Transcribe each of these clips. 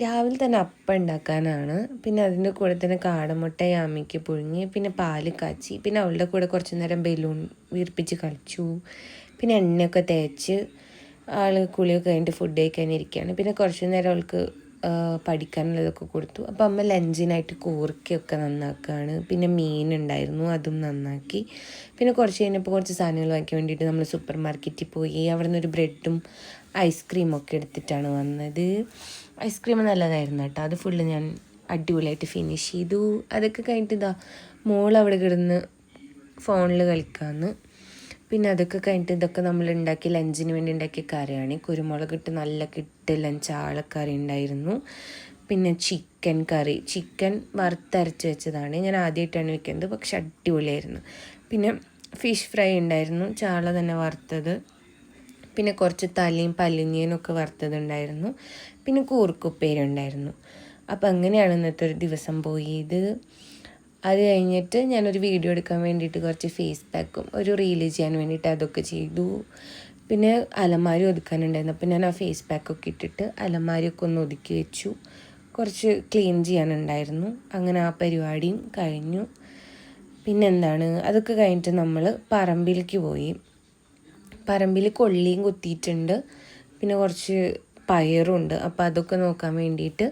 രാവിലെ തന്നെ അപ്പം ഉണ്ടാക്കാനാണ്. പിന്നെ അതിൻ്റെ കൂടെ തന്നെ കാടമുട്ട യാമിക്ക് പുഴുങ്ങി, പിന്നെ പാല് കാച്ചി, പിന്നെ അവളുടെ കൂടെ കുറച്ച് നേരം ബലൂൺ വീർപ്പിച്ച് കളിച്ചു. പിന്നെ എണ്ണയൊക്കെ തേച്ച് ആൾ കുളിയൊക്കെ കഴിഞ്ഞിട്ട് ഫുഡ് കഴിക്കാനിരിക്കുകയാണ്. പിന്നെ കുറച്ച് നേരം അവൾക്ക് പഠിക്കാനുള്ളതൊക്കെ കൊടുത്തു. അപ്പോൾ അമ്മ ലഞ്ചിനായിട്ട് കൂർക്കയൊക്കെ നന്നാക്കുകയാണ്. പിന്നെ മീനുണ്ടായിരുന്നു, അതും നന്നാക്കി. പിന്നെ കുറച്ച് കഴിഞ്ഞപ്പോൾ കുറച്ച് സാധനങ്ങൾ വാങ്ങിക്കാൻ വേണ്ടിയിട്ട് നമ്മൾ സൂപ്പർ മാർക്കറ്റിൽ പോയി. അവിടെ നിന്നൊരു ബ്രെഡും ഐസ്ക്രീമൊക്കെ എടുത്തിട്ടാണ് വന്നത്. ഐസ്ക്രീം നല്ലതായിരുന്നു കേട്ടോ. അത് ഫുള്ള് ഞാൻ അടിപൊളിയായിട്ട് ഫിനിഷ് ചെയ്തു. അതൊക്കെ കഴിഞ്ഞിട്ട് മോളവിടെ കിടന്ന് ഫോണിൽ കളിക്കാമെന്ന്. പിന്നെ അതൊക്കെ കഴിഞ്ഞിട്ട് ഇതൊക്കെ നമ്മൾ ഉണ്ടാക്കി ലഞ്ചിന് വേണ്ടി ഉണ്ടാക്കിയ കറിയാണ്. കുരുമുളകിട്ട് നല്ല കിട്ടലൻ ചാളക്കറി ഉണ്ടായിരുന്നു. പിന്നെ ചിക്കൻ കറി, ചിക്കൻ വറുത്തരച്ച് വെച്ചതാണ്. ഞാൻ ആദ്യമായിട്ടാണ് വെക്കുന്നത്, പക്ഷെ അടിപൊളിയായിരുന്നു. പിന്നെ ഫിഷ് ഫ്രൈ ഉണ്ടായിരുന്നു, ചാള തന്നെ വറുത്തത്. പിന്നെ കുറച്ച് തലയും പല്ലിങ്ങേനൊക്കെ വറുത്തതുണ്ടായിരുന്നു. പിന്നെ കൂർക്കുപ്പേരി ഉണ്ടായിരുന്നു. അപ്പോൾ അങ്ങനെയാണ് ഇന്നത്തെ ഒരു ദിവസം പോയത്. അത് കഴിഞ്ഞിട്ട് ഞാനൊരു വീഡിയോ എടുക്കാൻ വേണ്ടിയിട്ട് കുറച്ച് ഫേസ് പാക്കും ഒരു റീല് ചെയ്യാൻ വേണ്ടിയിട്ട് അതൊക്കെ ചെയ്തു. പിന്നെ അലമാരി ഒതുക്കാനുണ്ടായിരുന്നു. അപ്പോൾ ഞാൻ ആ ഫേസ് പാക്കൊക്കെ ഇട്ടിട്ട് അലമാരിയൊക്കെ ഒന്ന് ഒതുക്കി വെച്ചു. കുറച്ച് ക്ലീൻ ചെയ്യാനുണ്ടായിരുന്നു. അങ്ങനെ ആ പരിപാടിയും കഴിഞ്ഞു. പിന്നെന്താണ്, അതൊക്കെ കഴിഞ്ഞിട്ട് നമ്മൾ പറമ്പിലേക്ക് പോയി. പറമ്പിൽ കൊള്ളിയും കുത്തിയിട്ടുണ്ട്, പിന്നെ കുറച്ച് പയറുണ്ട്. അപ്പോൾ അതൊക്കെ നോക്കാൻ വേണ്ടിയിട്ട്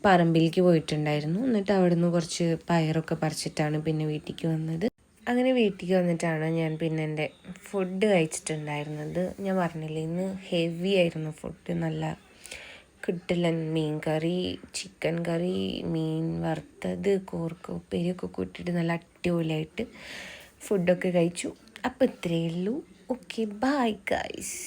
പറമ്പിലേക്ക് പോയിട്ടുണ്ടായിരുന്നു. എന്നിട്ട് അവിടുന്ന് കുറച്ച് പയറൊക്കെ പറിച്ചിട്ടാണ് പിന്നെ വീട്ടിലേക്ക് വന്നത്. അങ്ങനെ വീട്ടിലേക്ക് വന്നിട്ടാണ് ഞാൻ പിന്നെ എൻ്റെ ഫുഡ് കഴിച്ചിട്ടുണ്ടായിരുന്നത്. ഞാൻ പറഞ്ഞില്ലേ, ഇന്ന് ഹെവി ആയിരുന്നു ഫുഡ്. നല്ല കിട്ടിലൻ മീൻ കറി, ചിക്കൻ കറി, മീൻ വറുത്തത്, കൂർക്ക ഉപ്പേരിയൊക്കെ കൂട്ടിയിട്ട് നല്ല അടിപൊളിയായിട്ട് ഫുഡൊക്കെ കഴിച്ചു. അപ്പോൾ ഇത്രയേ ഉള്ളൂ. Okay, bye guys.